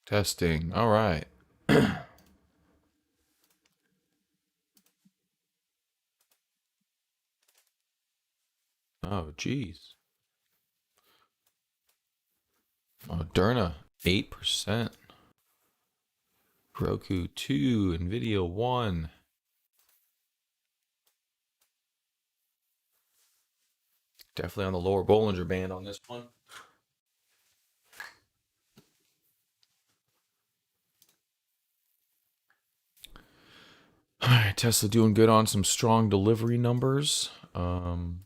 Testing. All right. Oh, geez. Moderna, 8%. Roku, 2. NVIDIA, 1. Definitely on the lower Bollinger Band on this one. All right, Tesla doing good on some strong delivery numbers. Of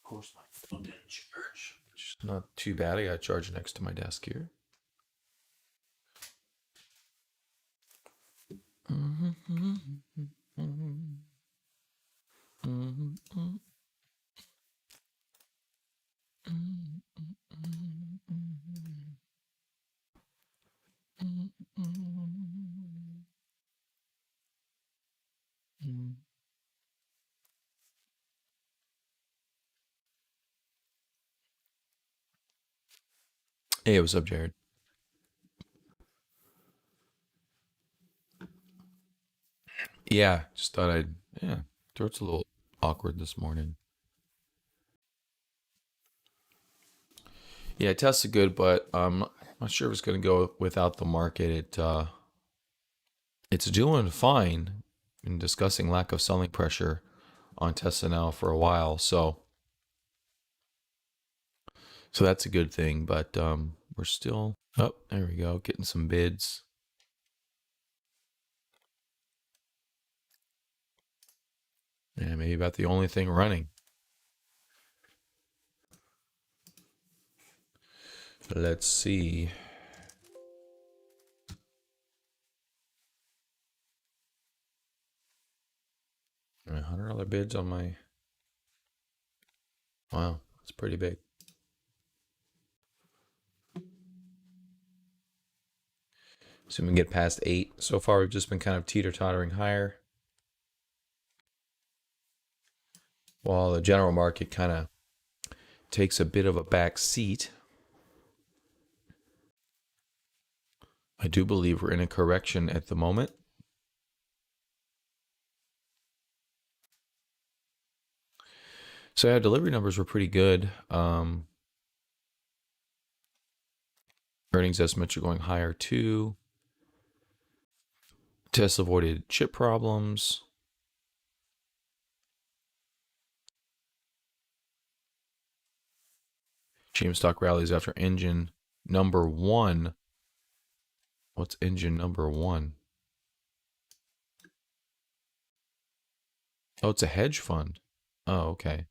course, my phone didn't charge. Which is not too bad. I got a charger next to my desk here. Hey, what's up, Jared? Yeah, just thought I'd, yeah, throat's a little awkward this morning. Yeah, Tesla good, but I'm not sure if it's going to go without the market. It's doing fine. Been discussing lack of selling pressure on Tesla now for a while, so that's a good thing. But we're still, oh, there we go, getting some bids. Yeah, maybe about the only thing running. Let's see. $100 bids on my. Wow, that's pretty big. So we can get past 8. So far, we've just been kind of teeter-tottering higher, while the general market kind of takes a bit of a back seat. I do believe we're in a correction at the moment. So yeah, delivery numbers were pretty good. Earnings estimates are going higher too. Tesla avoided chip problems. GM stock rallies after engine number one. What's engine number one? Oh, it's a hedge fund. Oh, okay.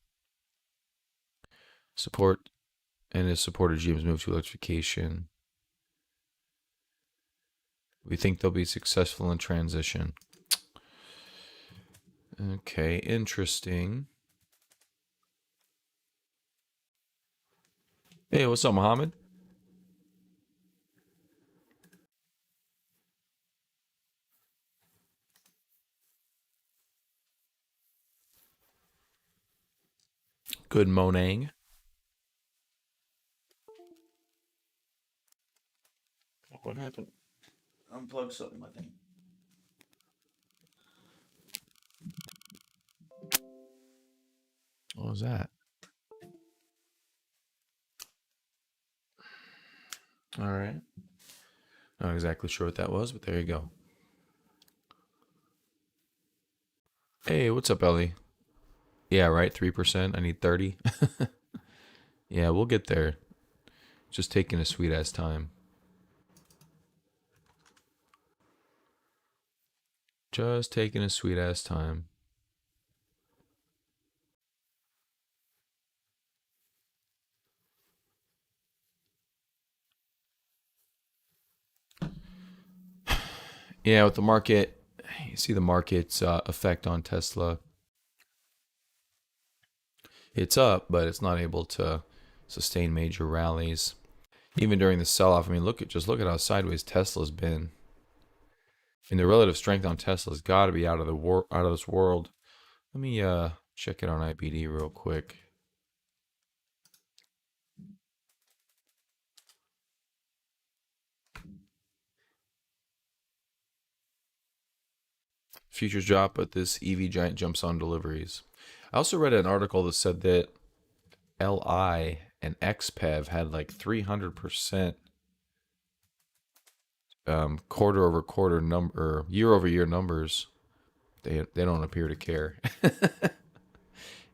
Support and has supported GM's move to electrification. We think they'll be successful in transition. Okay, interesting. Hey, what's up, Mohammed? Good Monang. What happened? Unplug something, I think. What was that? All right. Not exactly sure what that was, but there you go. Hey, what's up, Ellie? Yeah, right. 3%. I need 30. Yeah, we'll get there. Just taking a sweet ass time. Just taking a sweet ass time. Yeah, with the market, you see the market's effect on Tesla. It's up, but it's not able to sustain major rallies. Even during the sell-off, I mean, just look at how sideways Tesla's been. And the relative strength on Tesla's got to be out of this world. Let me check it on IBD real quick. Futures drop, but this EV giant jumps on deliveries. I also read an article that said that LI and XPEV had like 300% quarter over quarter number, year over year numbers. They don't appear to care.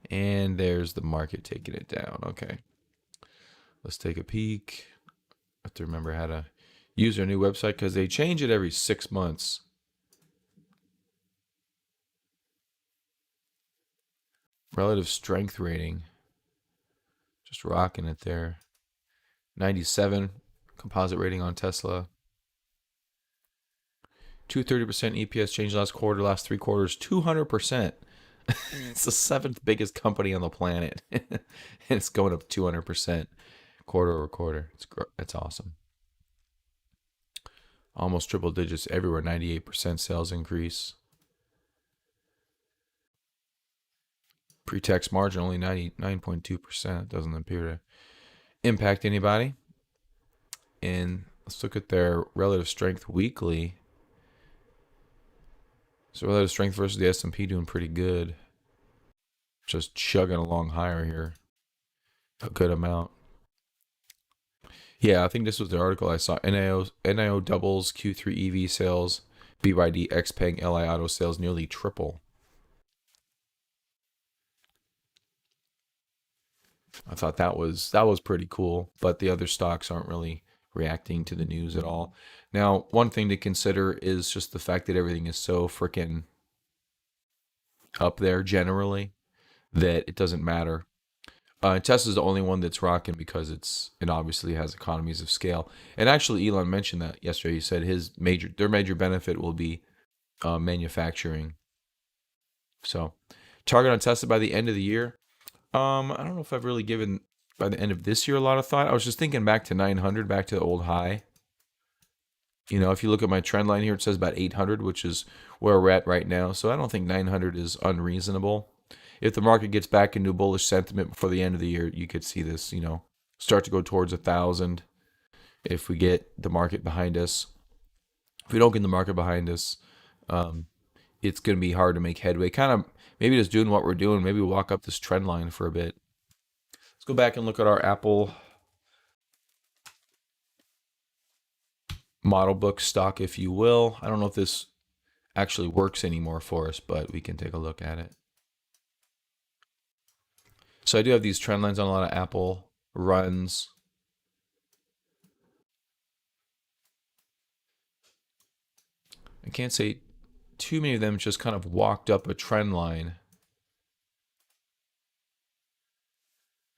And there's the market taking it down. Okay, let's take a peek. I have to remember how to use their new website because they change it every 6 months. Relative strength rating. Just rocking it there. 97 composite rating on Tesla. 230% EPS change last quarter, last 3 quarters, 200%. It's the 7th biggest company on the planet. And it's going up 200% quarter over quarter. It's awesome. Almost triple digits everywhere, 98% sales increase. Pre-tax margin only 99.2%. Doesn't appear to impact anybody. And let's look at their relative strength weekly. So relative strength versus the S&P doing pretty good. Just chugging along higher here. A good amount. Yeah, I think this was the article I saw. NIO doubles Q3 EV sales. BYD XPeng LI Auto sales nearly triple. I thought that was pretty cool, but the other stocks aren't really reacting to the news at all. Now, one thing to consider is just the fact that everything is so freaking up there generally that it doesn't matter. Tesla's the only one that's rocking because it obviously has economies of scale. And actually, Elon mentioned that yesterday. He said their major benefit will be manufacturing. So, target on Tesla by the end of the year. I don't know if I've really given by the end of this year a lot of thought. I was just thinking back to 900, back to the old high. You know, if you look at my trend line here, it says about 800, which is where we're at right now. So I don't think 900 is unreasonable. If the market gets back into bullish sentiment before the end of the year, you could see this, start to go towards 1,000 if we get the market behind us. If we don't get the market behind us, it's going to be hard to make headway. Kind of maybe just doing what we're doing. Maybe we'll walk up this trend line for a bit. Let's go back and look at our Apple model book stock, if you will. I don't know if this actually works anymore for us, but we can take a look at it. So I do have these trend lines on a lot of Apple runs. I can't say too many of them just kind of walked up a trend line.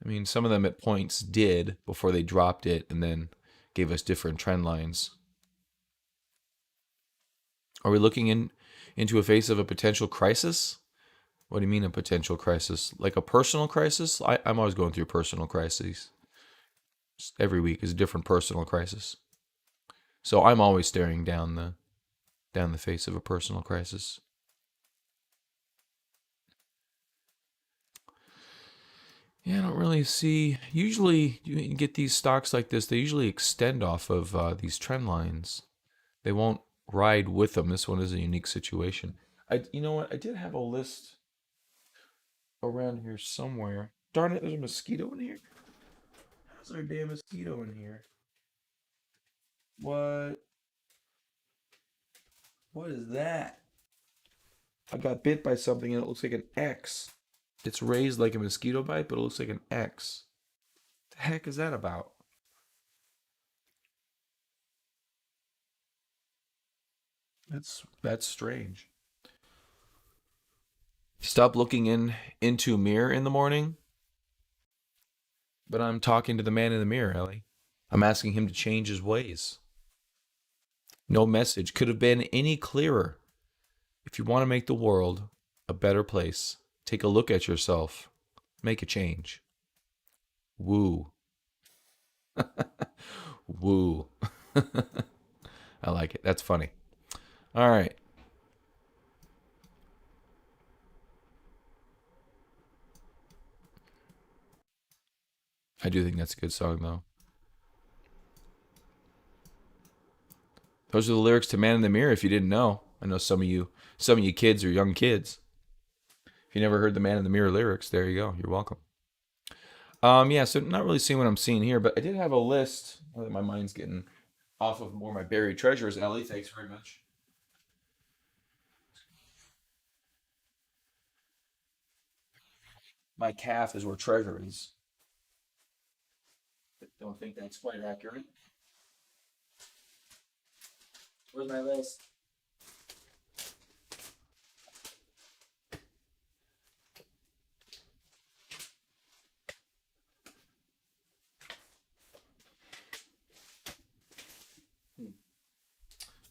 I mean, some of them at points did before they dropped it and then gave us different trend lines. Are we looking into a face of a potential crisis? What do you mean a potential crisis? Like a personal crisis? I'm always going through personal crises. Every week is a different personal crisis. So I'm always staring down the face of a personal crisis. Yeah, I don't really see. Usually, you get these stocks like this. They usually extend off of these trend lines. They won't ride with them. This one is a unique situation. You know what? I did have a list around here somewhere. Darn it! There's a mosquito in here. How's there a damn mosquito in here? What? What is that? I got bit by something and it looks like an X. It's raised like a mosquito bite, but it looks like an X. The heck is that about? That's strange. Stop looking into a mirror in the morning, but I'm talking to the man in the mirror, Ellie. I'm asking him to change his ways. No message could have been any clearer. If you want to make the world a better place, take a look at yourself. Make a change. Woo. Woo. I like it. That's funny. All right. I do think that's a good song though. Those are the lyrics to Man in the Mirror if you didn't know. I know some of you kids are young kids. If you never heard the Man in the Mirror lyrics, there you go. You're welcome. Yeah, so not really seeing what I'm seeing here, but I did have a list. Oh, my mind's getting off of more of my buried treasures. Ellie, thanks very much. My calf is where treasure is. Don't think that's quite accurate. Where's my list?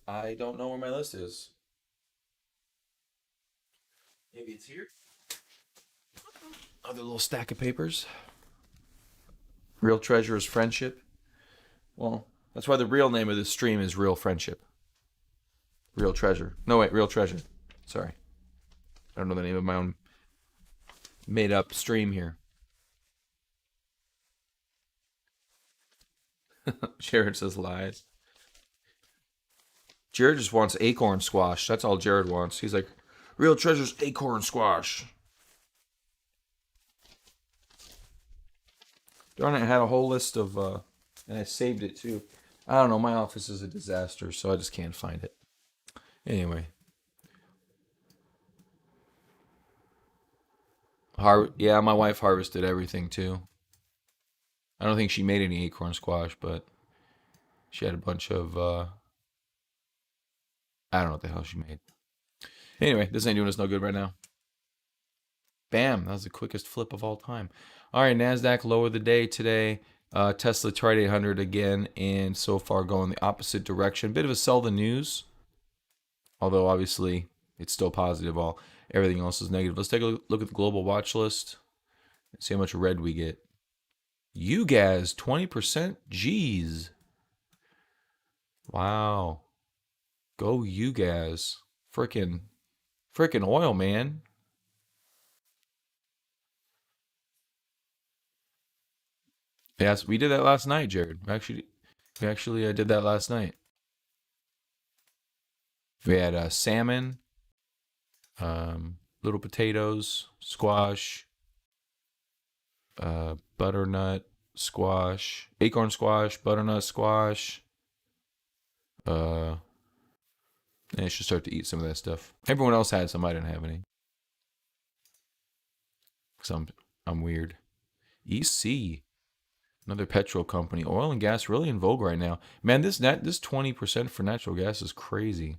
I don't know where my list is. Maybe it's here. Other little stack of papers. Real treasure is friendship. Well, that's why the real name of this stream is Real Friendship. Real treasure. No, wait, Real treasure. Sorry. I don't know the name of my own made up stream here. Jared says lies. Jared just wants acorn squash. That's all Jared wants. He's like, Real treasure's acorn squash. Darn it, I had a whole list of, and I saved it too. I don't know, my office is a disaster, so I just can't find it. Anyway, yeah, my wife harvested everything too. I don't think she made any acorn squash, but she had a bunch of, I don't know what the hell she made. Anyway, this ain't doing us no good right now. Bam, that was the quickest flip of all time. All right, NASDAQ lower of the day today. Tesla tried 800 again, and so far going the opposite direction. Bit of a sell the news, although obviously it's still positive. Everything else is negative. Let's take a look at the global watch list and see how much red we get. UGAZ 20%. Jeez. Wow. Go UGAZ. Frickin' oil, man. Yes, we did that last night, Jared. We actually did that last night. We had salmon, little potatoes, squash, butternut squash, acorn squash, butternut squash. Uh, and I should start to eat some of that stuff. Everyone else had some. I didn't have any. Cause I'm weird. EC, another petrol company. Oil and gas really in vogue right now. Man, this 20% for natural gas is crazy.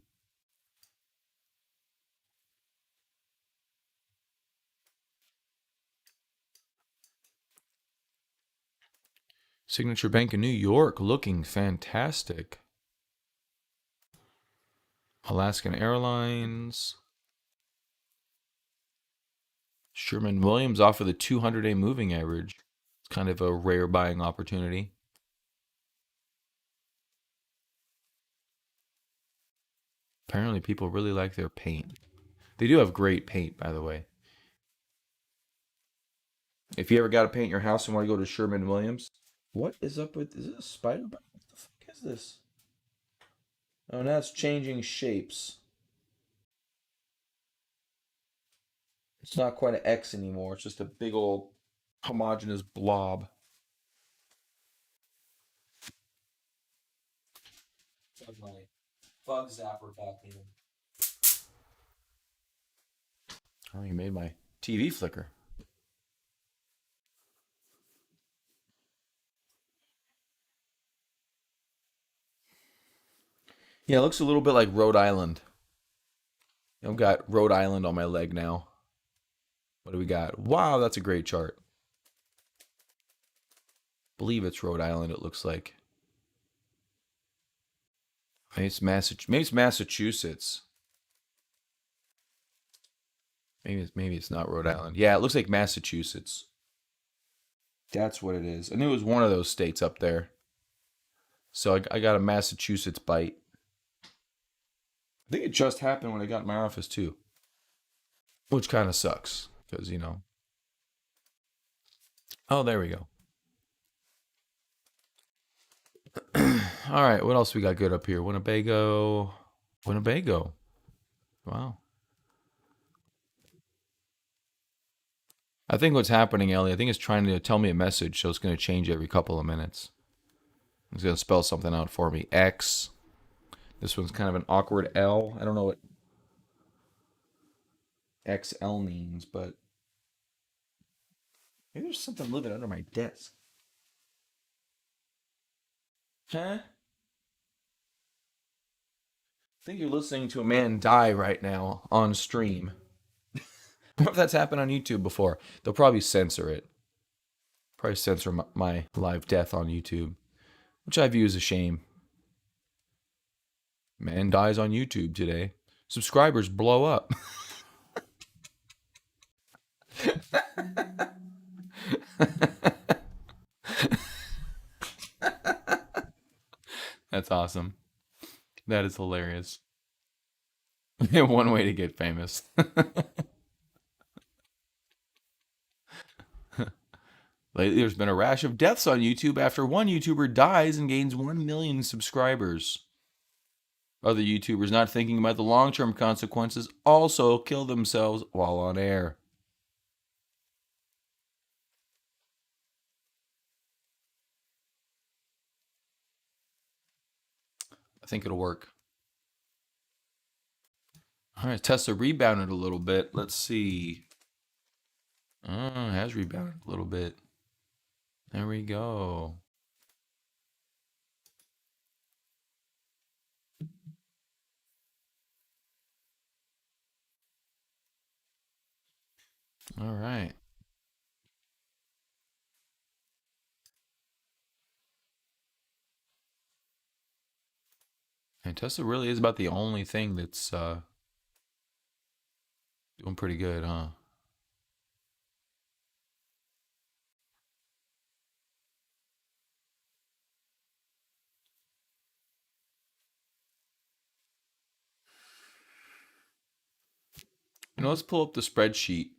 Signature Bank in New York looking fantastic. Alaskan Airlines. Sherman-Williams off of the 200-day moving average. It's kind of a rare buying opportunity. Apparently, people really like their paint. They do have great paint, by the way. If you ever got to paint your house and want to go to Sherman-Williams, what is up with? Is it a spider? What the fuck is this? Oh, now it's changing shapes. It's not quite an X anymore. It's just a big old homogeneous blob. Plug my bug zapper back in. Oh, you made my TV flicker. Yeah, it looks a little bit like Rhode Island. I've got Rhode Island on my leg now. What do we got? Wow, that's a great chart. Believe it's Rhode Island, it looks like. Maybe it's Massachusetts. Maybe it's not Rhode Island. Yeah, it looks like Massachusetts. That's what it is. I knew it was one of those states up there. So I got a Massachusetts bite. I think it just happened when I got in my office too, which kind of sucks because, you know. Oh, there we go. All right, what else we got good up here? Winnebago. Winnebago. Wow. I think what's happening, Ellie, I think it's trying to tell me a message, so it's going to change every couple of minutes. It's going to spell something out for me. X. This one's kind of an awkward L. I don't know what XL means, but maybe there's something living under my desk. Huh? I think you're listening to a man die right now on stream. I wonder if that's happened on YouTube before. They'll probably censor it. Probably censor my live death on YouTube, which I view as a shame. Man dies on YouTube today. Subscribers blow up. That's awesome. That is hilarious. One way to get famous. Lately, there's been a rash of deaths on YouTube after one YouTuber dies and gains 1 million subscribers. Other YouTubers not thinking about the long-term consequences also kill themselves while on air. I think it'll work. All right, Tesla rebounded a little bit. Let's see. It has rebounded a little bit. There we go. All right. And Tesla really is about the only thing that's doing pretty good, huh? You know, let's pull up the spreadsheet.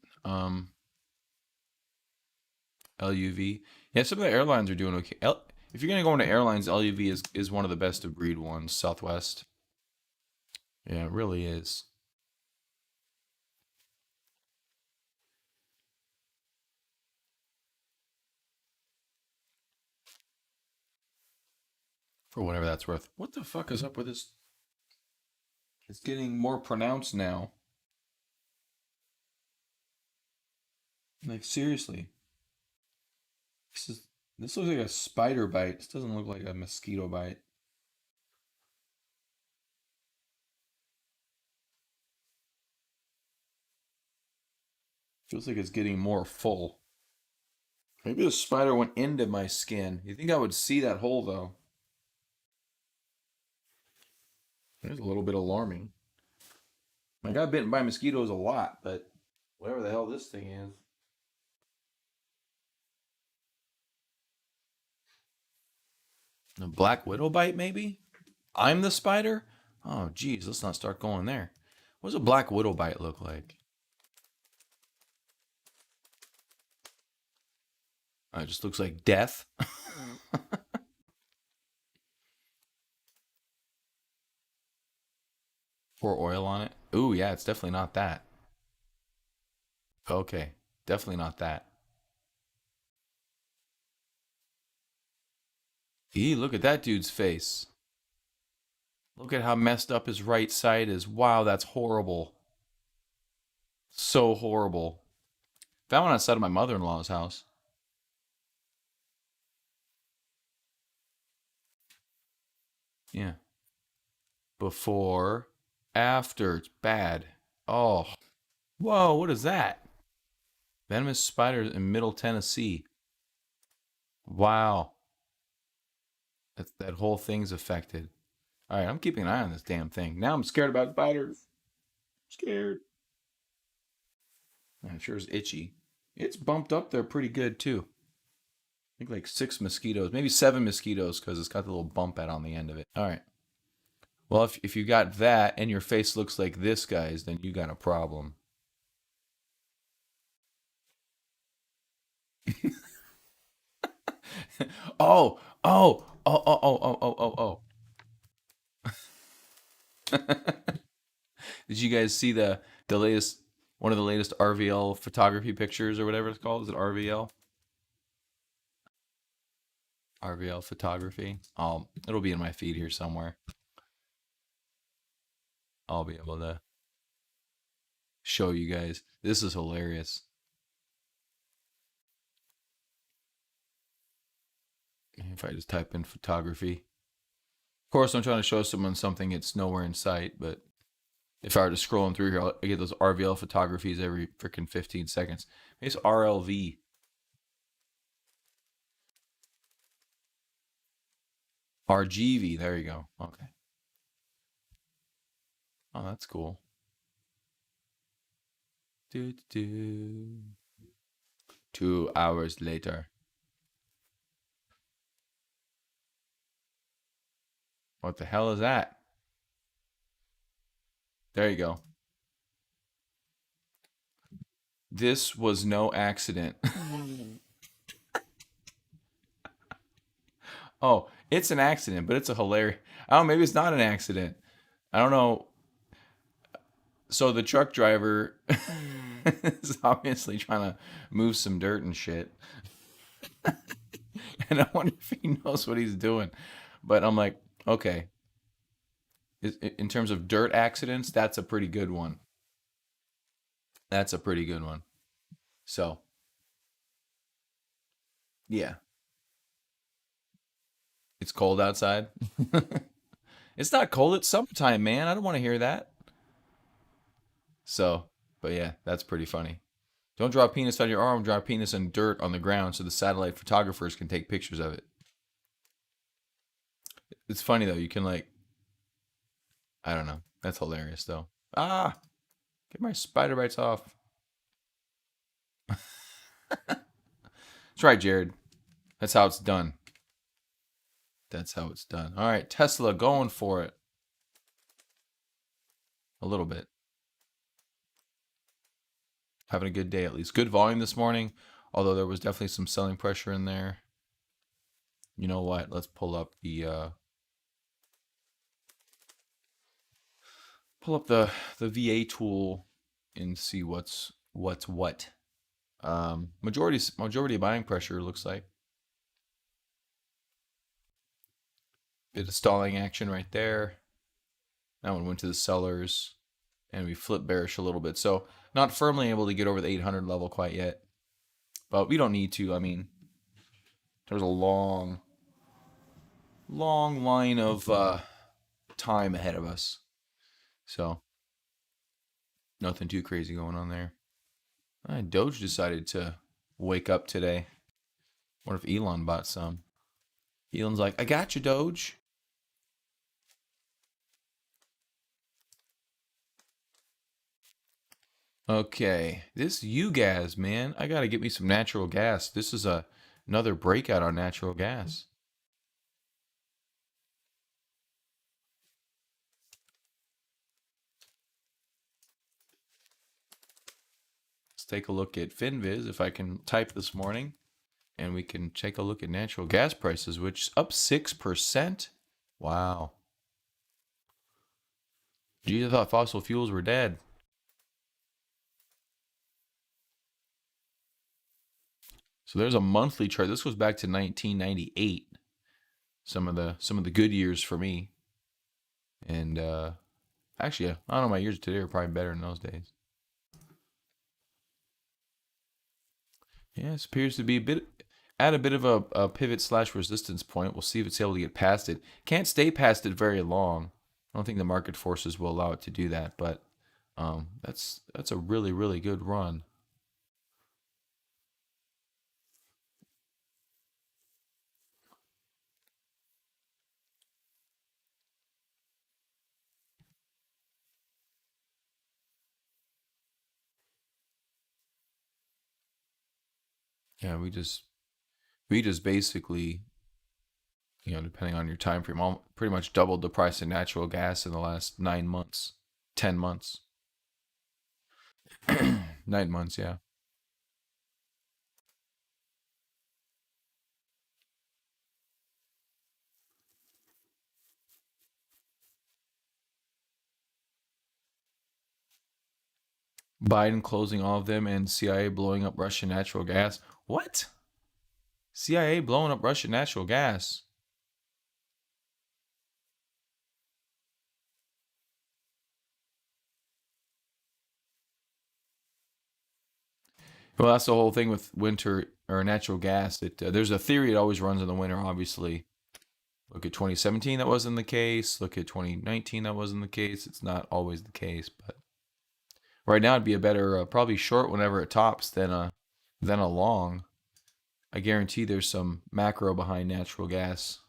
LUV. Yeah, some of the airlines are doing okay. If you're gonna go into airlines, LUV is one of the best of breed ones. Southwest. Yeah, it really is. For whatever that's worth. What the fuck is up with this? It's getting more pronounced now. Like seriously. This is this looks like a spider bite. This doesn't look like a mosquito bite. Feels like it's getting more full. Maybe the spider went into my skin. You think I would see that hole though? It's a little bit alarming. I got bitten by mosquitoes a lot, but whatever the hell this thing is. A black widow bite, maybe? I'm the spider? Oh, geez, let's not start going there. What does a black widow bite look like? It just looks like death. Pour oil on it. Ooh, yeah, it's definitely not that. Okay, definitely not that. Eee, look at that dude's face. Look at how messed up his right side is. Wow, that's horrible. So horrible. That one outside of my mother-in-law's house. Yeah. Before, after. It's bad. Oh. Whoa, what is that? Venomous spiders in Middle Tennessee. Wow. That whole thing's affected. All right, I'm keeping an eye on this damn thing. Now I'm scared about spiders. Scared. It sure is itchy. It's bumped up there pretty good too. I think like 6 mosquitoes, maybe 7 mosquitoes, because it's got the little bump out on the end of it. All right. Well, if you got that and your face looks like this guy's, then you got a problem. Oh, oh. Did you guys see the latest one of the latest RVL photography pictures or whatever it's called? Is it RVL? RVL photography. It'll be in my feed here somewhere. I'll be able to show you guys. This is hilarious. If I just type in photography. Of course, I'm trying to show someone something it's nowhere in sight, but if I were to scrolling through here, I get those RVL photographies every freaking 15 seconds. Maybe it's RLV. RGV. There you go. Okay. Oh, that's cool. Do, do, do. 2 hours later. What the hell is that? There you go. This was no accident. Oh, it's an accident, but it's a hilarious. Oh, maybe it's not an accident. I don't know. So the truck driver is obviously trying to move some dirt and shit. And I wonder if he knows what he's doing. But I'm like, okay, in terms of dirt accidents, that's a pretty good one. That's a pretty good one. So, yeah, it's cold outside. It's not cold. It's summertime, man. I don't want to hear that. So, but yeah, that's pretty funny. Don't draw a penis on your arm. Draw a penis in dirt on the ground so the satellite photographers can take pictures of it. It's funny though. You can like, I don't know. That's hilarious though. Ah, get my spider bites off. That's right, Jared. That's how it's done. That's how it's done. All right, Tesla going for it a little bit. Having a good day at least. Good volume this morning, although there was definitely some selling pressure in there. You know what? Let's pull up the VA tool and see what's what. Majority buying pressure looks like. Bit of stalling action right there. That one went to the sellers, and we flipped bearish a little bit. So not firmly able to get over the 800 level quite yet, but we don't need to. I mean, there's a long line of time ahead of us. So nothing too crazy going on there. Doge decided to wake up today. What if Elon bought some? Elon's like, I got you, Doge. Okay, this UGAS, man. I gotta get me some natural gas. This is another breakout on natural gas. Let's take a look at FinViz if I can type this morning, and we can take a look at natural gas prices, which is up 6%. Wow. Gee, I thought fossil fuels were dead. So there's a monthly chart. This goes back to 1998. Some of the good years for me. And actually, yeah, I don't know. My years today are probably better in those days. Yeah, it appears to be a bit of a pivot slash resistance point. We'll see if it's able to get past it. Can't stay past it very long. I don't think the market forces will allow it to do that. But that's a really good run. Yeah, we just basically depending on your time frame, pretty much doubled the price of natural gas in the last 9 months, 10 months, 9 months. Yeah. Biden closing all of them and CIA blowing up Russian natural gas. What? CIA blowing up Russian natural gas. Well, that's the whole thing with winter or natural gas. That there's a theory it always runs in the winter. Obviously, look at 2017, that wasn't the case. Look at 2019, that wasn't the case. It's not always the case, but right now it'd be a better probably short whenever it tops than a long. I guarantee there's some macro behind natural gas.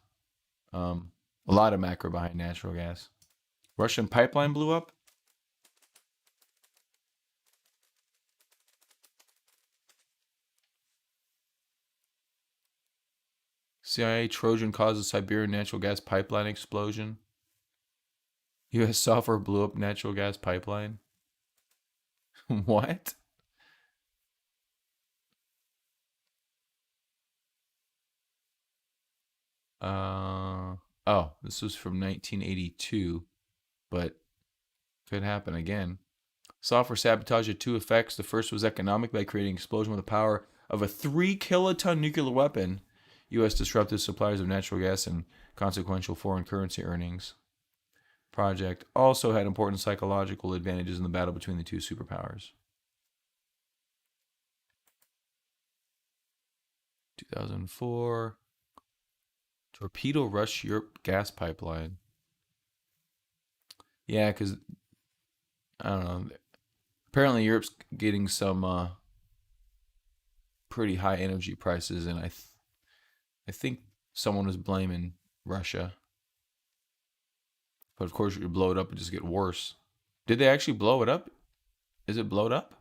Um, a lot of macro behind natural gas. Russian pipeline blew up. CIA Trojan causes Siberian natural gas pipeline explosion. U.S. software blew up natural gas pipeline. What? Uh oh, this was from 1982, but could happen again. Software sabotage had two effects. The first was economic by creating an explosion with the power of a 3 kiloton nuclear weapon. U.S. disrupted suppliers of natural gas and consequential foreign currency earnings. Project also had important psychological advantages in the battle between the two superpowers. 2004. Torpedo rush Europe gas pipeline. Yeah, because I don't know. Apparently, Europe's getting some pretty high energy prices, and I think someone was blaming Russia. But of course, you blow it up and just get worse. Did they actually blow it up? Is it blowed up?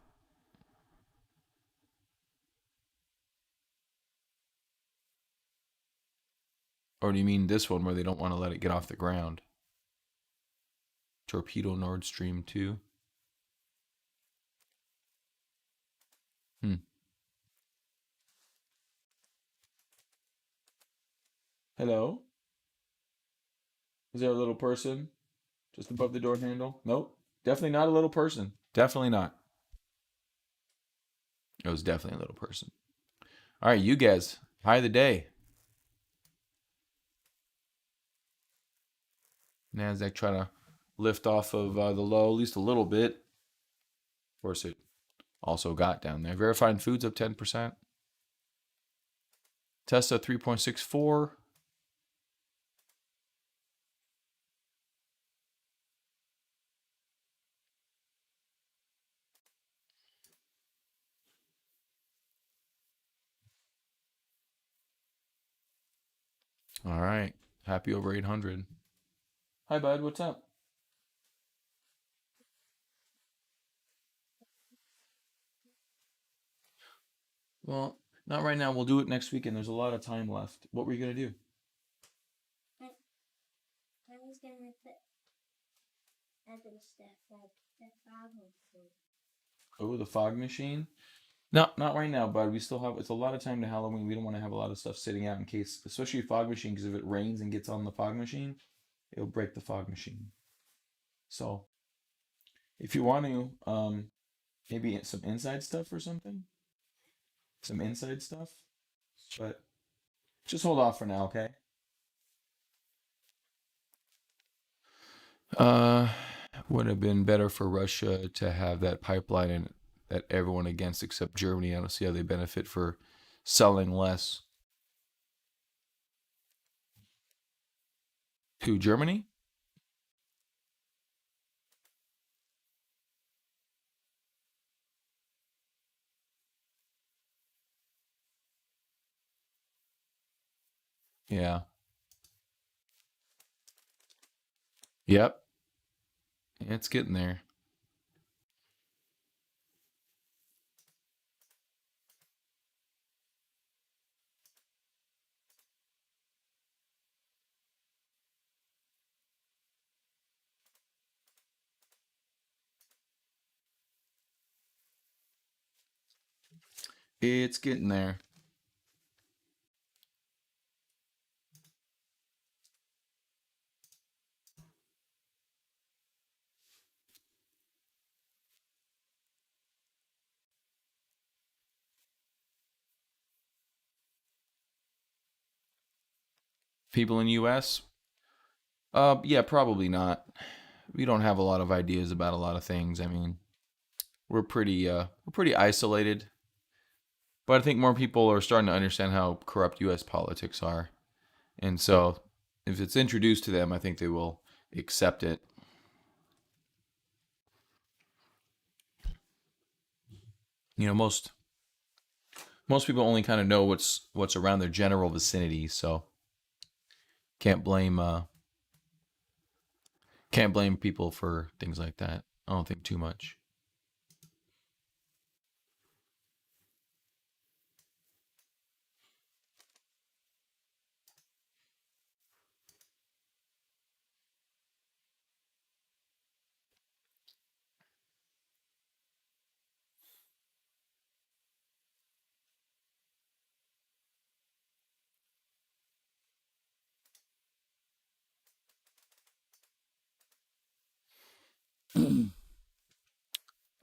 Or do you mean this one where they don't want to let it get off the ground? Torpedo Nord Stream 2. Hmm. Hello? Is there a little person just above the door handle? Nope. Definitely not a little person. Definitely not. It was definitely a little person. All right, you guys. High of the day. NASDAQ trying to lift off of the low at least a little bit. Of course, it also got down there. Verified Foods up 10%. Tesla 3.64. All right. Happy over 800. Hi, bud. What's up? Well, not right now. We'll do it next weekend. There's a lot of time left. What were you going to do? I was gonna put other stuff like the fog machine. Oh, the fog machine? No, not right now, bud. We still have, it's a lot of time to Halloween. We don't want to have a lot of stuff sitting out in case, especially a fog machine, because if it rains and gets on the fog machine, it'll break the fog machine. So, if you want to, maybe some inside stuff or something, some inside stuff, but just hold off for now, okay? Uh, would have been better for Russia to have that pipeline and that everyone against except Germany. I don't see how they benefit for selling less to Germany. Yeah. Yep. It's getting there. It's getting there. People in US? Yeah, probably not. We don't have a lot of ideas about a lot of things. I mean, we're pretty isolated. But I think more people are starting to understand how corrupt US politics are. And so if it's introduced to them, I think they will accept it. You know, most people only kind of know what's around their general vicinity, so can't blame can't blame people for things like that. I don't think too much.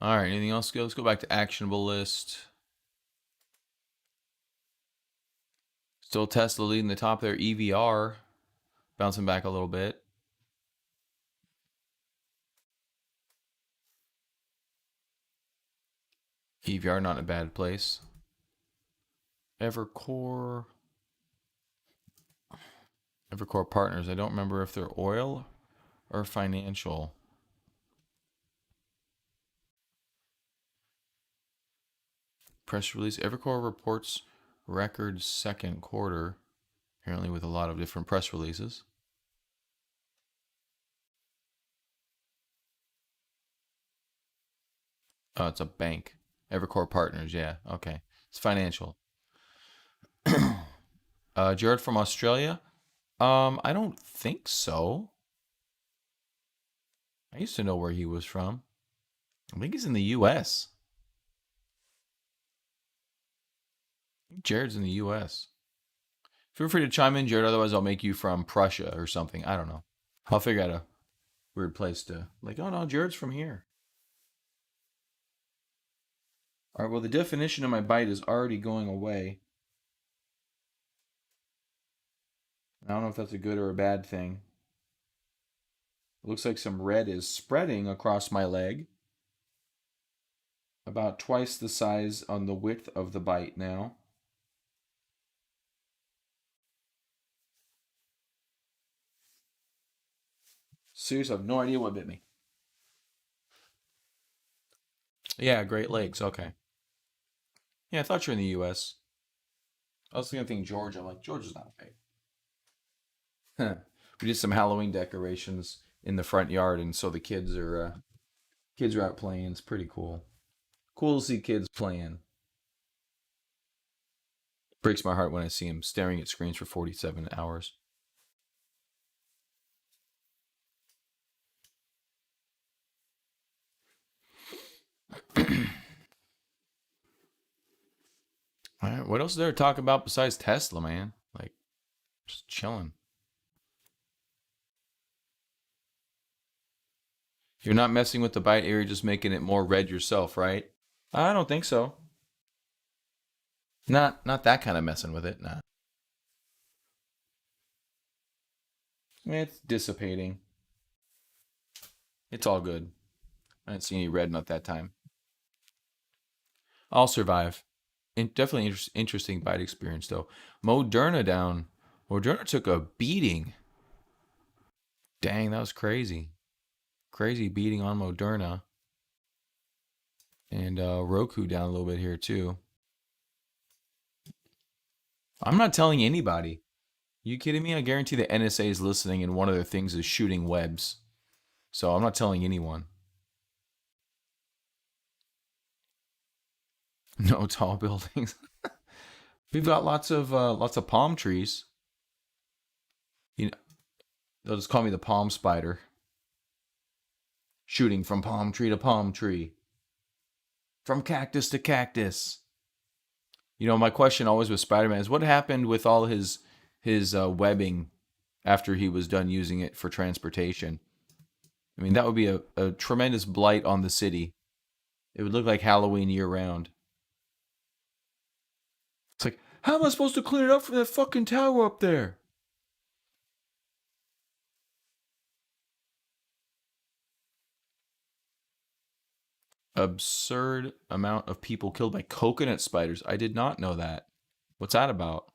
All right, anything else? Let's go back to actionable list. Still Tesla leading the top there. EVR bouncing back a little bit. EVR not in a bad place. Evercore. Evercore Partners. I don't remember if they're oil or financial. Press release. Evercore reports record second quarter, apparently with a lot of different press releases. Oh, it's a bank. Evercore Partners, yeah. Okay. It's financial. Jared from Australia? I don't think so. I used to know where he was from. I think he's in the US. Jared's in the US. Feel free to chime in, Jared, otherwise I'll make you from Prussia or something. I don't know. I'll figure out a weird place to like, oh no, Jared's from here. All right, well the definition of my bite is already going away. I don't know if that's a good or a bad thing. It looks like some red is spreading across my leg. About twice the size on the width of the bite now. Seriously, I have no idea what bit me. Yeah, Great Lakes. Okay. Yeah, I thought you were in the U.S. I was thinking Georgia. I'm like, Georgia's not big. We did some Halloween decorations in the front yard, and so the kids are out playing. It's pretty cool. Cool to see kids playing. Breaks my heart when I see them staring at screens for 47 hours. All right, what else is there to talk about besides Tesla, man? Like, just chilling. You're not messing with the bite area, just making it more red yourself, right? I don't think so. Not that kind of messing with it. Nah, it's dissipating. It's all good. I didn't see any red not that time. I'll survive. Definitely interesting bite experience though. Moderna down. Moderna took a beating. Dang, that was crazy. Crazy beating on Moderna. And Roku down a little bit here too. I'm not telling anybody. You kidding me? I guarantee the NSA is listening and one of their things is shooting webs. So I'm not telling anyone. No tall buildings. We've got lots of palm trees. You know, they'll just call me the palm spider. Shooting from palm tree to palm tree. From cactus to cactus. My question always with Spider-Man is what happened with all his webbing after he was done using it for transportation. I mean, that would be a tremendous blight on the city. It would look like Halloween year round. It's like, how am I supposed to clean it up from that fucking tower up there? Absurd amount of people killed by coconut spiders. I did not know that. What's that about?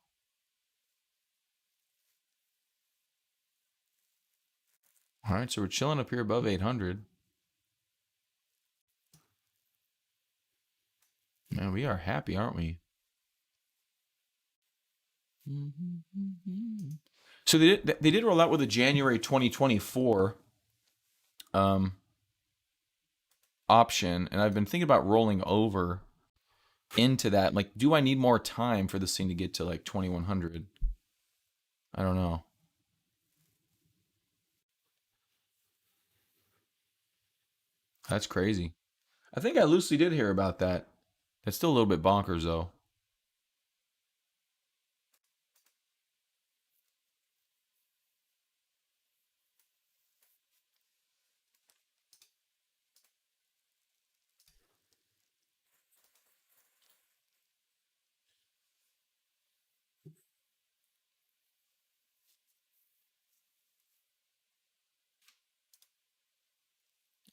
All right, so we're chilling up here above 800. Man, we are happy, aren't we? So they did roll out with a January 2024 um, option, and I've been thinking about rolling over into that. Like, do I need more time for this thing to get to like 2100? I don't know. That's crazy. I think I loosely did hear about that. It's still a little bit bonkers though.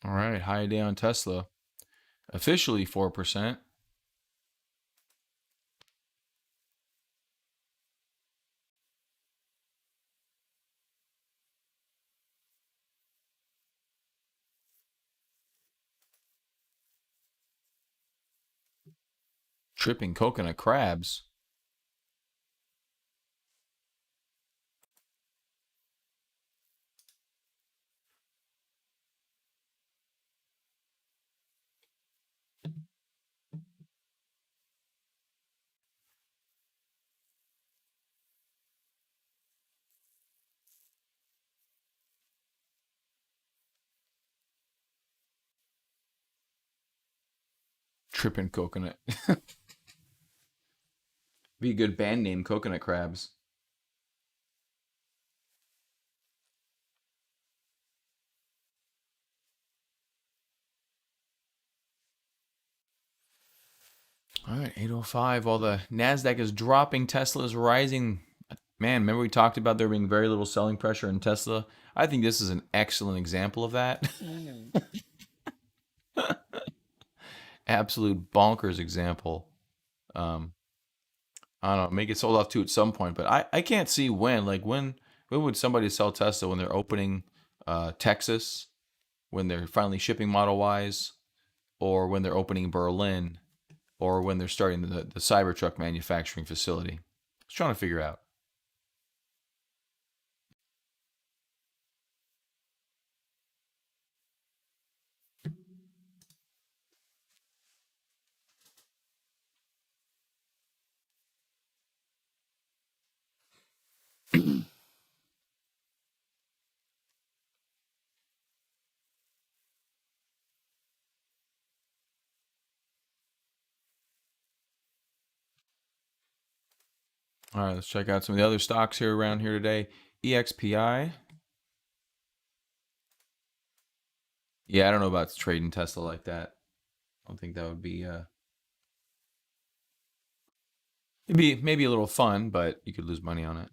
All right, high day on Tesla. Officially 4%. Tripping coconut crabs. Tripping coconut. Be a good band name, Coconut Crabs. All right, 805. While the NASDAQ is dropping, Tesla is rising. Man, remember we talked about there being very little selling pressure in Tesla? I think this is an excellent example of that. Absolute bonkers example. Um, I don't know, make it sold off too at some point, but I can't see when. Like when would somebody sell Tesla when they're opening Texas, when they're finally shipping Model Ys, or when they're opening Berlin, or when they're starting the Cybertruck manufacturing facility? I was trying to figure out. All right, let's check out some of the other stocks here around here today. EXPI. Yeah, I don't know about trading Tesla like that. I don't think that would be it'd be maybe a little fun, but you could lose money on it.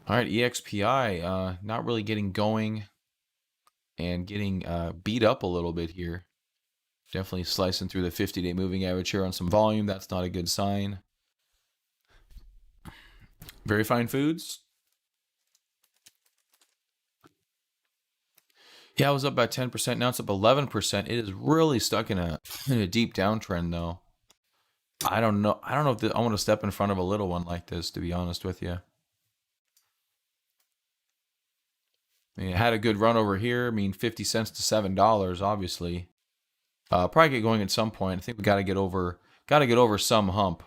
All right, EXPI, not really getting going and getting beat up a little bit here. Definitely slicing through the 50-day moving average here on some volume. That's not a good sign. Very Fine Foods. Yeah, it was up by 10%. Now it's up 11%. It is really stuck in a deep downtrend though. I don't know. I don't know if I want to step in front of a little one like this, to be honest with you. I mean, it had a good run over here. I mean, 50 cents to $7, obviously. Probably get going at some point. I think we got to get over some hump.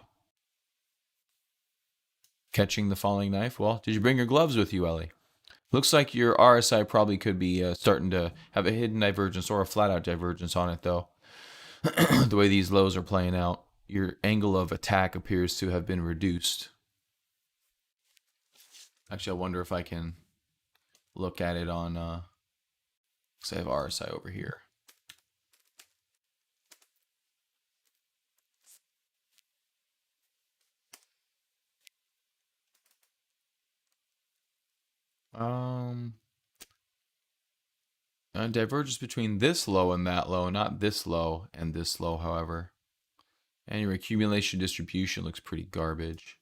Catching the falling knife. Well, did you bring your gloves with you, Ellie? Looks like your RSI probably could be starting to have a hidden divergence or a flat out divergence on it, though. The way these lows are playing out. your angle of attack appears to have been reduced. Actually, I wonder if I can look at it on, say I have RSI over here. Divergence between this low and that low, not this low and this low, however. And your accumulation distribution looks pretty garbage.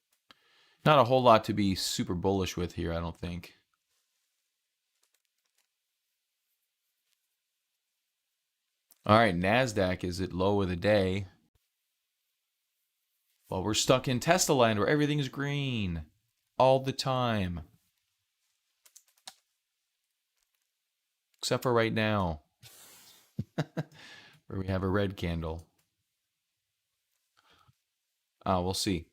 Not a whole lot to be super bullish with here, I don't think. All right, NASDAQ is at low of the day. Well, we're stuck in Tesla land where everything is green all the time. Except for right now, where we have a red candle. We'll see.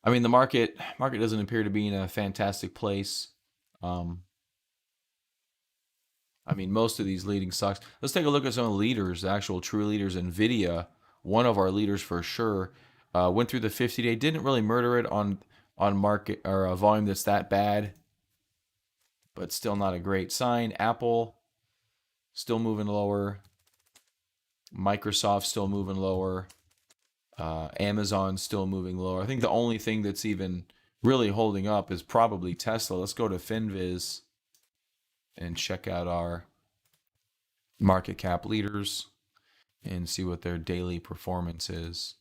I mean, the market doesn't appear to be in a fantastic place. I mean, most of these leading stocks. Let's take a look at some of the leaders, the actual true leaders. Nvidia, one of our leaders for sure, went through the 50-day. Didn't really murder it on market or a volume that's that bad, but still not a great sign. Apple still moving lower. Microsoft still moving lower. Amazon still moving lower. I think the only thing that's even really holding up is probably Tesla. Let's go to FinViz and check out our market cap leaders and see what their daily performance is.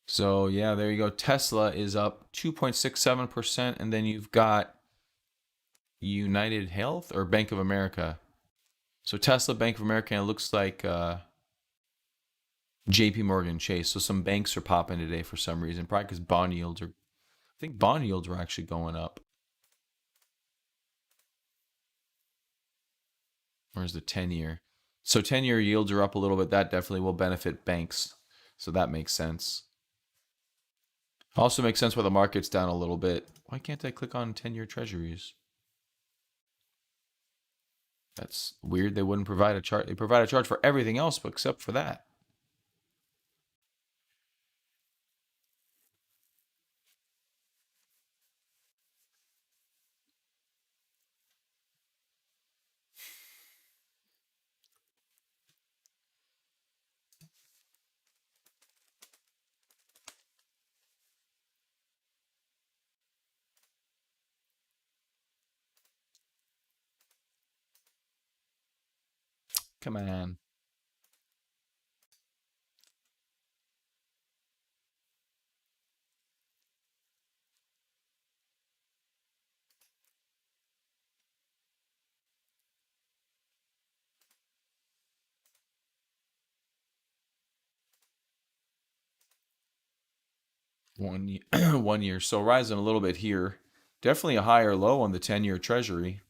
So yeah, there you go. Tesla is up 2.67%, and then you've got United Health or Bank of America. So Tesla, Bank of America, and it looks like JP Morgan Chase. So some banks are popping today for some reason, probably because bond yields are, I think bond yields are actually going up. Where's the 10-year? So 10-year yields are up a little bit. That definitely will benefit banks. So that makes sense. Also makes sense why the market's down a little bit. Why can't I click on 10-year treasuries? That's weird. They wouldn't provide a chart. They provide a chart for everything else but except for that. Come on. One year, 1 year. So rising a little bit here. Definitely a higher low on the 10-year treasury.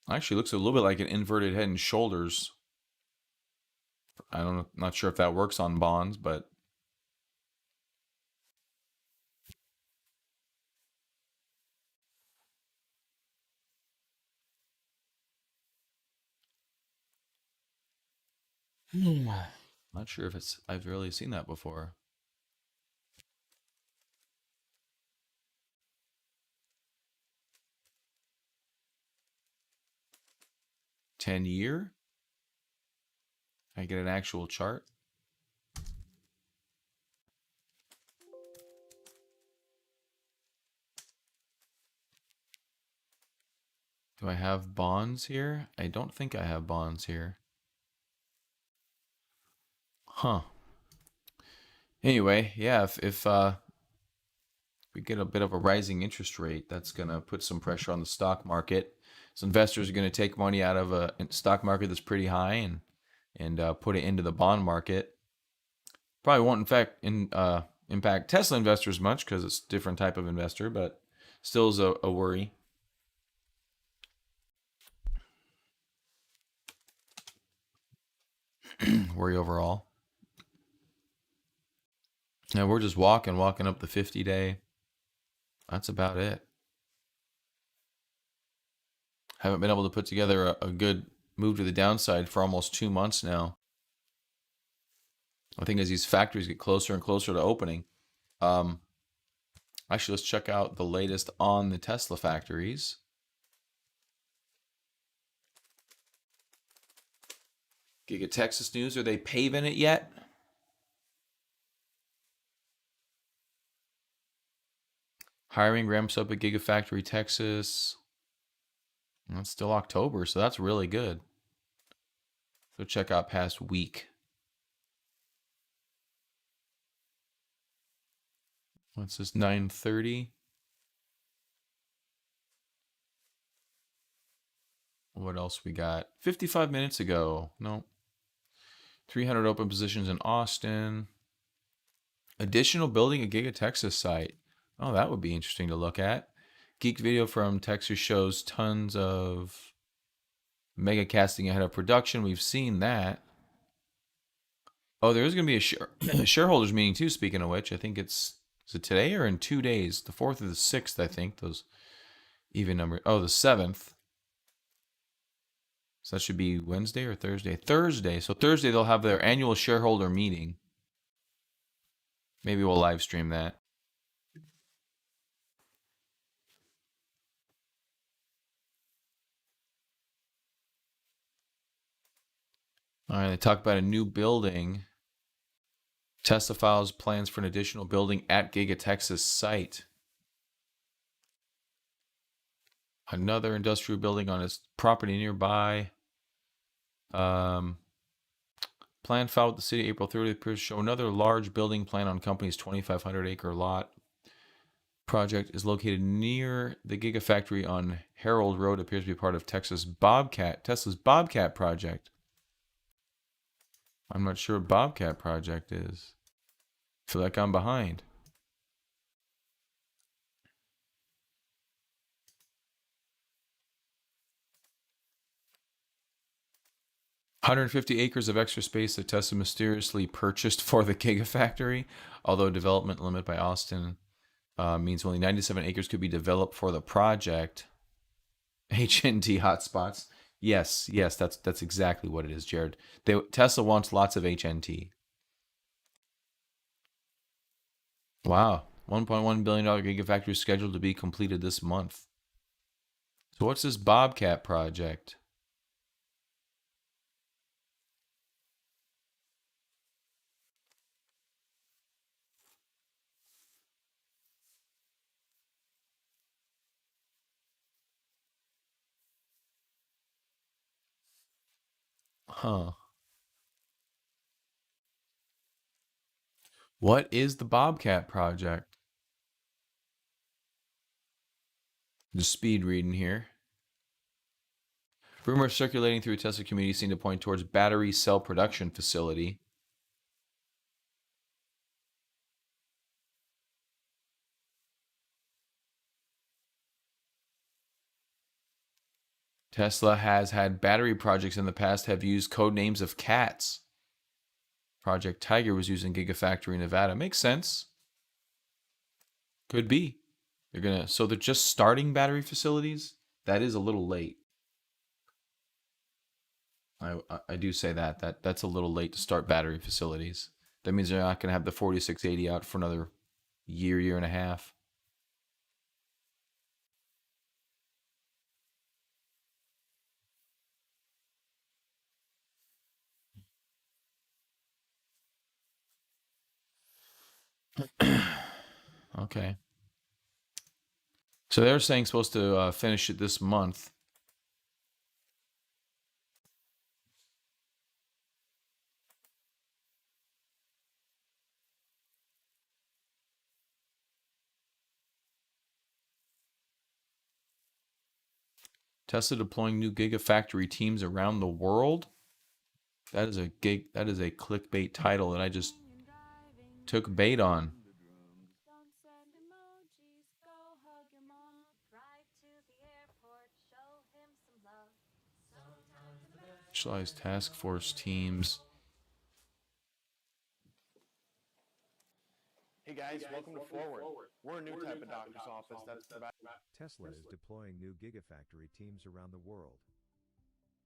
Actually looks a little bit like an inverted head and shoulders. I don't know, not sure if that works on bonds, but not sure if I've really seen that before. 10-year? I get an actual chart. Do I have bonds here? I don't think I have bonds here. Huh. Anyway, yeah, if we get a bit of a rising interest rate, that's going to put some pressure on the stock market. So investors are going to take money out of a stock market that's pretty high and put it into the bond market. Probably won't, in fact, impact Tesla investors much because it's a different type of investor, but still is a worry. Worry overall. Now we're just walking up the 50-day. That's about it. Haven't been able to put together a good move to the downside for almost 2 months now. I think as these factories get closer and closer to opening, um, actually, let's check out the latest on the Tesla factories. Giga Texas news. Are they paving it yet? Hiring ramps up at Gigafactory Texas. It's still October, so that's really good. So check out past week. What's this? 9:30. What else we got? 55 minutes ago. No. 300 open positions in Austin. Additional building at Giga Texas site. Oh, that would be interesting to look at. Geek video from Texas shows tons of mega casting ahead of production. We've seen that. Oh, there is going to be a shareholders meeting too, speaking of which. I think is it today or in 2 days? The 4th or the 6th, I think. Those even number. Oh, the 7th. So that should be Wednesday or Thursday? Thursday. So Thursday they'll have their annual shareholder meeting. Maybe we'll live stream that. All right, they talk about a new building. Tesla files plans for an additional building at Giga Texas site. Another industrial building on its property nearby. Plan filed with the city April 30th appears to show another large building plan on company's 2,500 acre lot. Project is located near the Gigafactory on Harold Road. Appears to be part of Tesla's Bobcat project. I'm not sure what Bobcat project is. I feel like I'm behind. $150 acres of extra space that Tesla mysteriously purchased for the Gigafactory, although development limit by Austin means only 97 acres could be developed for the project. HNT hotspots. Yes, that's exactly what it is, Jared. Tesla wants lots of HNT. Wow. $1.1 billion Gigafactory scheduled to be completed this month. So what's this Bobcat project? Huh. What is the Bobcat project? Just speed reading here. Rumors circulating through Tesla community seem to point towards battery cell production facility. Tesla has had battery projects in the past have used code names of cats. Project Tiger was used in Gigafactory Nevada. Makes sense. Could be. So they're just starting battery facilities? That is a little late. I do say that's a little late to start battery facilities. That means they're not going to have the 4680 out for another year and a half. Okay. So they're saying supposed to finish it this month. Tesla deploying new Gigafactory teams around the world. That is a clickbait title that I just took bait on. Specialized task force teams. guys, welcome to Forward. We're a new type of doctor's office that's providing. Tesla is deploying new Gigafactory teams around the world.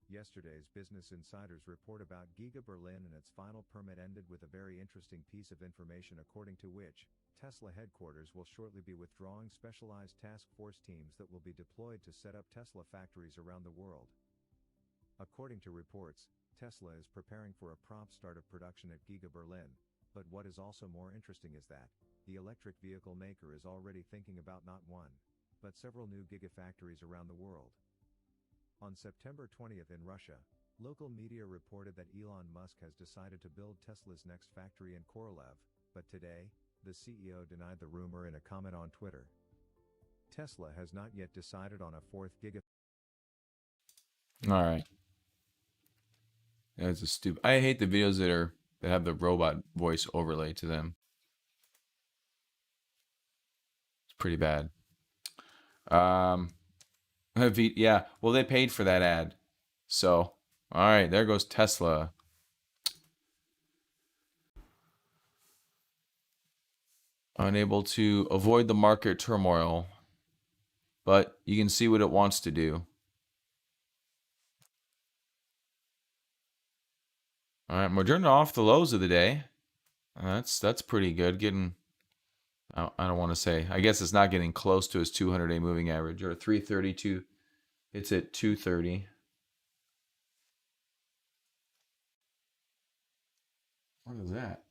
Yesterday's Business Insider's report about Giga Berlin and its final permit ended with a very interesting piece of information, according to which Tesla headquarters will shortly be withdrawing specialized task force teams that will be deployed to set up Tesla factories around the world. According to reports, Tesla is preparing for a prompt start of production at Giga Berlin, but what is also more interesting is that the electric vehicle maker is already thinking about not one, but several new gigafactories around the world. On September 20th in Russia, local media reported that Elon Musk has decided to build Tesla's next factory in Korolev, but today, the CEO denied the rumor in a comment on Twitter. Tesla has not yet decided on a fourth gigafactory. All right. That's a stupid. I hate the videos that have the robot voice overlay to them. It's pretty bad. Yeah, well, they paid for that ad. So, all right, there goes Tesla. Unable to avoid the market turmoil, but you can see what it wants to do. All right, Moderna off the lows of the day. That's pretty good. Getting, I don't want to say. I guess it's not getting close to its 200-day moving average, or 332. It's at 230. What is that?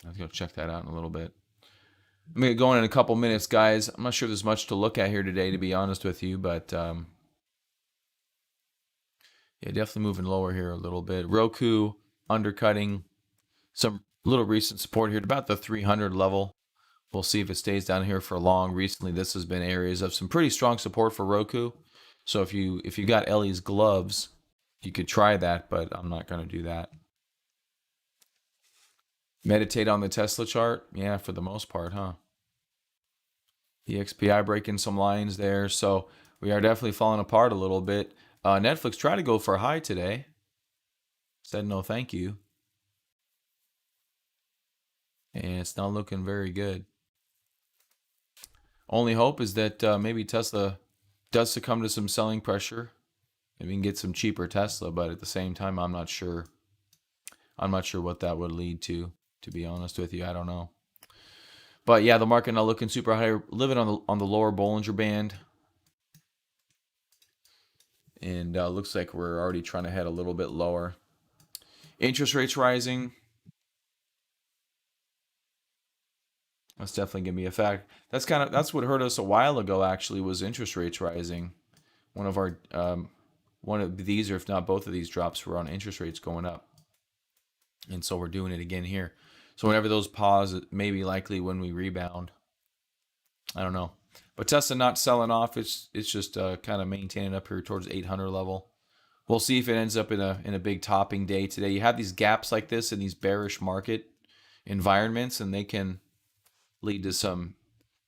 Let's go check that out in a little bit. I'm going to go in a couple minutes, guys. I'm not sure there's much to look at here today, to be honest with you, but yeah, definitely moving lower here a little bit. Roku undercutting some little recent support here at about the 300 level. We'll see if it stays down here for long. Recently, this has been areas of some pretty strong support for Roku. So if you got Ellie's gloves, you could try that, but I'm not going to do that. Meditate on the Tesla chart? Yeah, for the most part, huh? The XPI breaking some lines there. So we are definitely falling apart a little bit. Netflix tried to go for a high today. Said no thank you. And it's not looking very good. Only hope is that maybe Tesla does succumb to some selling pressure. Maybe we can get some cheaper Tesla, but at the same time, I'm not sure. I'm not sure what that would lead to be honest with you. I don't know. But yeah, the market not looking super high, living on the lower Bollinger Band. And looks like we're already trying to head a little bit lower. Interest rates rising. That's definitely going to be a fact. That's what hurt us a while ago, actually, was interest rates rising. One of these, or if not both of these drops, were on interest rates going up. And so we're doing it again here. So whenever those pause, it may be likely when we rebound. I don't know. But Tesla not selling off. It's just kind of maintaining up here towards 800 level. We'll see if it ends up in a big topping day today. You have these gaps like this in these bearish market environments, and they can lead to some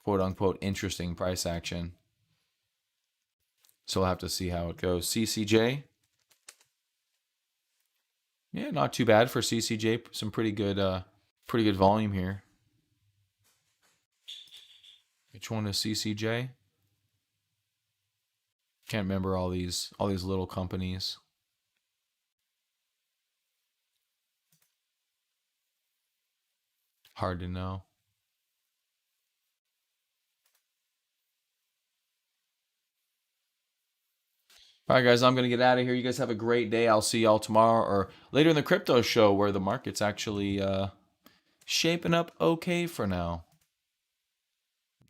quote unquote interesting price action. So we'll have to see how it goes. CCJ. Yeah, not too bad for CCJ. Some pretty good volume here. Which one is CCJ? Can't remember all these little companies. Hard to know. All right, guys, I'm going to get out of here. You guys have a great day. I'll see y'all tomorrow or later in the crypto show where the market's actually shaping up okay for now.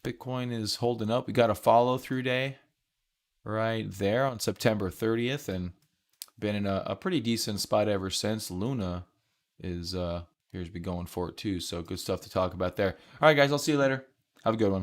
Bitcoin is holding up. We got a follow-through day right there on September 30th and been in a pretty decent spot ever since. Luna is appears to be going for it too, so good stuff to talk about there. All right, guys, I'll see you later. Have a good one.